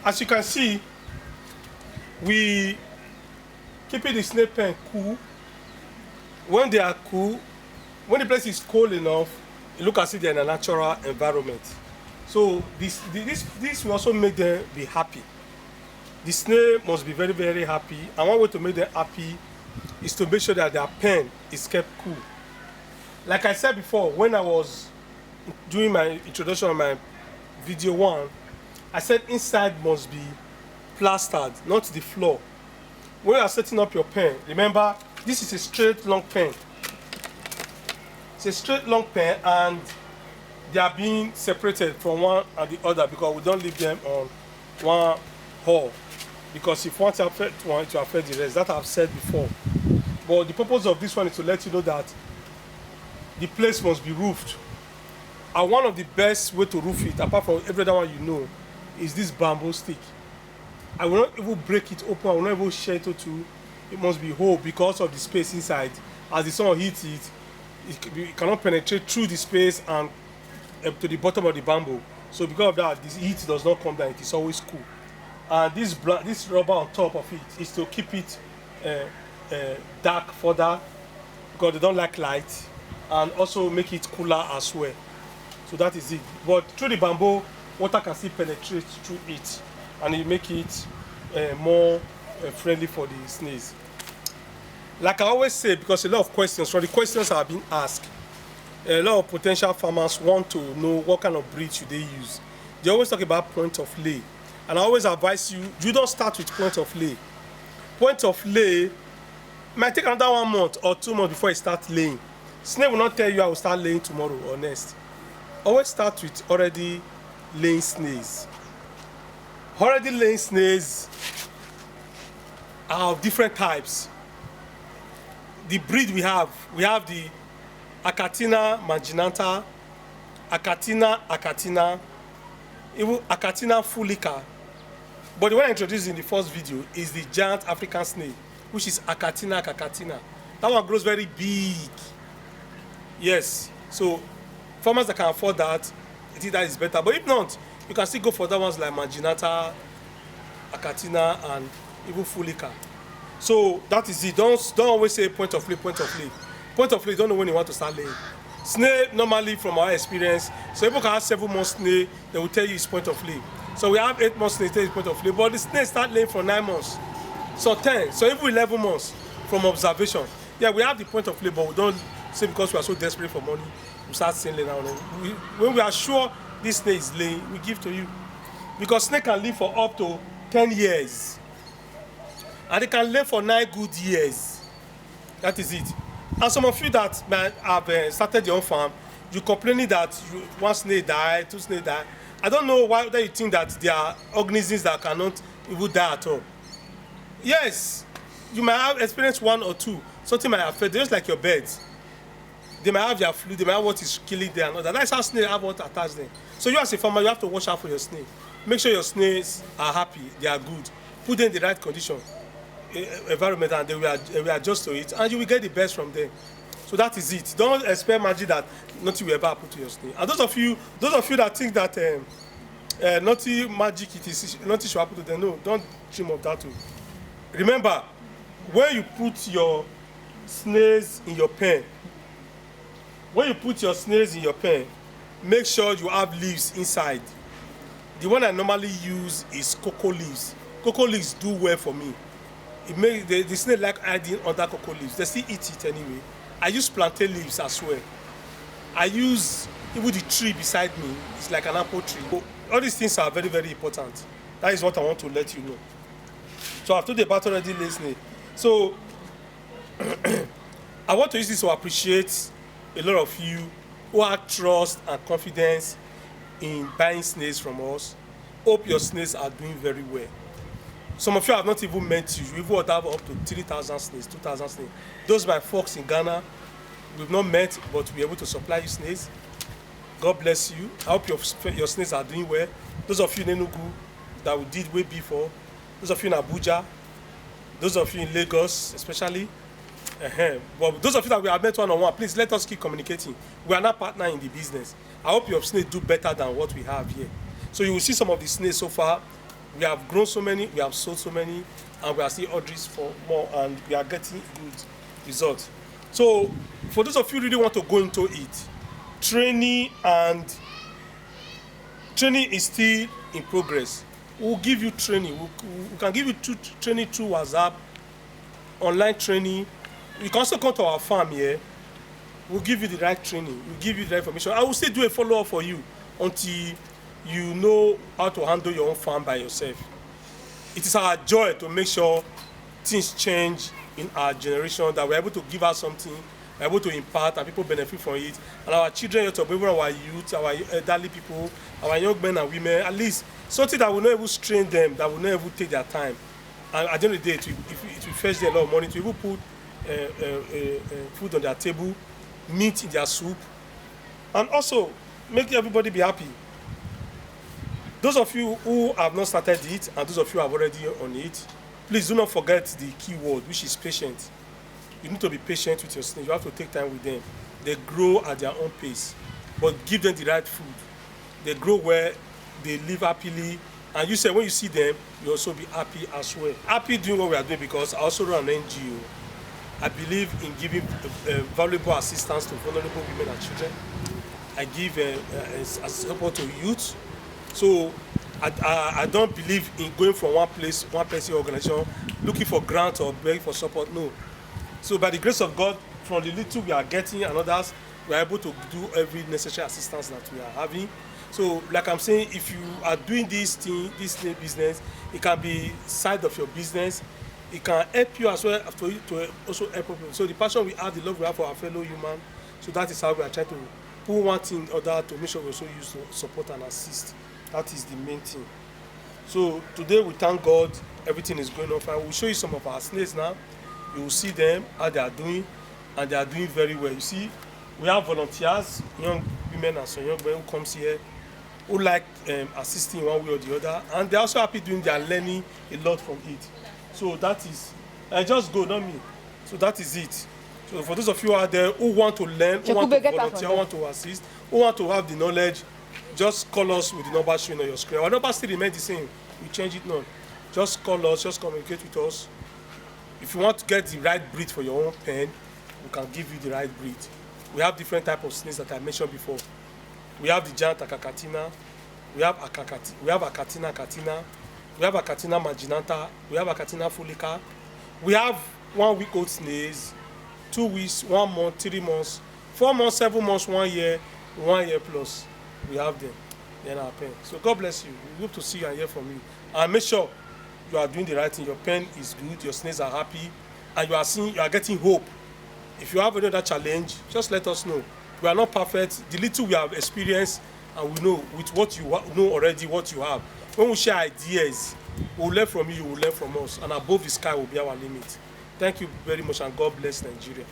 As you can see, we keeping the snake pen cool. When they are cool, when the place is cold enough, it look as if they're in a natural environment. So this will also make them be happy. The snake must be very, very happy. And one way to make them happy is to make sure that their pen is kept cool. Like I said before, when I was doing my introduction on my video 1, I said inside must be plastered, not the floor. When you are setting up your pen, remember this is a straight long pen. It's a straight long pen and they are being separated from one and the other because we don't leave them on one hole. Because if one to affect one, it will affect the rest. That I've said before. But the purpose of this one is to let you know that the place must be roofed. And one of the best way to roof it, apart from every other one you know, is this bamboo stick. I will not even break it open, I will not even share it to. It must be whole because of the space inside. As the sun hits it, it cannot penetrate through the space and to the bottom of the bamboo. So because of that, this heat does not come down, it is always cool. And this rubber on top of it is to keep it dark further because they don't like light, and also make it cooler as well. So that is it. But through the bamboo, water can still penetrate through it, and it make it more friendly for the snails. Like I always say, because a lot of questions, from the questions that have been asked, a lot of potential farmers want to know what kind of breed should they use. They always talk about point of lay, and I always advise you don't start with point of lay. Point of lay might take another 1 month or 2 months before you start laying. Snail will not tell you I will start laying tomorrow or next. Always start with already laying snails. Already laying snails are of different types. The breed we have the Achatina marginata, Achatina, even Achatina fulica. But the one I introduced in the first video is the giant African snail, which is Achatina cacatina. That one grows very big. Yes, so farmers that can afford that, I think that is better. But if not, you can still go for that ones like marginata, Achatina, and even fulica. So that is it. Don't always say point of lay, point of lay. Point of lay, don't know when you want to start laying. Snail, normally from our experience, so people can have 7 months snail, they will tell you it's point of lay. So we have 8 months snail, tell you it's point of lay, but the snail start laying for 9 months. So 10, so even 11 months from observation. Yeah, we have the point of lay, but we don't say because we are so desperate for money, we start saying laying now. When we are sure this snail is laying, we give to you. Because snail can live for up to 10 years. And they can lay for 9 good years. That is it. And some of you that have started your own farm, you complaining that one snail die, 2 snails die. I don't know why you think that there are organisms that cannot even die at all. Yes, you might have experienced 1 or 2. Something might affect them, just like your birds. They might have their flu, they might have what is killing them and all that. That's how snails have what attacks them. So you as a farmer, you have to watch out for your snail. Make sure your snails are happy, they are good. Put them in the right condition, environment, and they will adjust to it, and you will get the best from them. So that is it. Don't expect magic that nothing will ever happen to your snail. And those of you that think that nothing magic it is, nothing should happen to them, no, don't dream of that too. Remember, when you put your snails in your pen, make sure you have leaves inside. The one I normally use is cocoa leaves. Cocoa leaves do well for me. It makes the snail like adding other cocoa leaves. They still eat it anyway. I use plantain leaves as well. I use even the tree beside me. It's like an apple tree. So all these things are very, very important. That is what I want to let you know. So I've told you about already listening. So I want to use this to appreciate a lot of you who have trust and confidence in buying snails from us. Hope your snails are doing very well. Some of you have not even met you. You even have up to 3,000 snails, 2,000 snails. Those my folks in Ghana, we've not met, but we're able to supply you snails. God bless you. I hope your snails are doing well. Those of you in Enugu that we did way before, those of you in Abuja, those of you in Lagos especially, but those of you that we have met one-on-one, please let us keep communicating. We are not partner in the business. I hope your snails do better than what we have here. So you will see some of the snails so far We have grown so many, we have sold so many, and we are still ordering for more, and we are getting good results. So, for those of you who really want to go into it, training is still in progress. We'll give you training. We can give you training through WhatsApp, online training. You can also come to our farm here. We'll give you the right training. We'll give you the right information. I will still do a follow-up for you until you know how to handle your own farm by yourself. It is our joy to make sure things change in our generation, that we're able to give out something, we're able to impart, and people benefit from it. And our children, even our youth, our elderly people, our young men and women, at least something that will not even strain them, that will not even take their time. And at the end of the day, it will fetch them a lot of money to even put food on their table, meat in their soup, and also make everybody be happy. Those of you who have not started it, and those of you who have already on it, please do not forget the key word, which is patient. You need to be patient with your snails. You have to take time with them. They grow at their own pace, but give them the right food. They grow where they live happily, and you say when you see them, you also be happy as well. Happy doing what we are doing, because I also run an NGO. I believe in giving valuable assistance to vulnerable women and children. I give support to youth. So I don't believe in going from one person organization, looking for grants or begging for support. No. So by the grace of God, from the little we are getting and others, we are able to do every necessary assistance that we are having. So like I'm saying, if you are doing this business, it can be side of your business. It can help you as well for you to also help people. So the passion we have, the love we have for our fellow human, so that is how we are trying to put one thing in order to make sure we also use to support and assist. That is the main thing. So today we thank God, everything is going on fine. We'll show you some of our snails now. You will see them, how they are doing, and they are doing very well. You see, we have volunteers, young women and some young men who comes here, who like assisting one way or the other, and they're also happy doing their learning a lot from it. So that is, just go, not me. So that is it. So for those of you out there who want to learn, who want to volunteer, who want to assist, who want to have the knowledge, just call us with the number showing on your screen. Our number still remains the same. We change it now. Just call us, just communicate with us. If you want to get the right breed for your own pen, we can give you the right breed. We have different types of snails that I mentioned before. We have the giant Acacatina, we have Acatina catina, we have Acatina marginata, we have Acatina fulica. We have 1 week old snails, 2 weeks, 1 month, 3 months, 4 months, 7 months, 1 year, 1 year plus. We have them in our pen. So God bless you. We hope to see you and hear from you. And make sure you are doing the right thing. Your pen is good, your snails are happy, and you are getting hope. If you have another challenge, just let us know. We are not perfect. The little we have experienced, and we know with what you know already, what you have. When we share ideas, we'll learn from you, you will learn from us, and above the sky will be our limit. Thank you very much, and God bless Nigeria.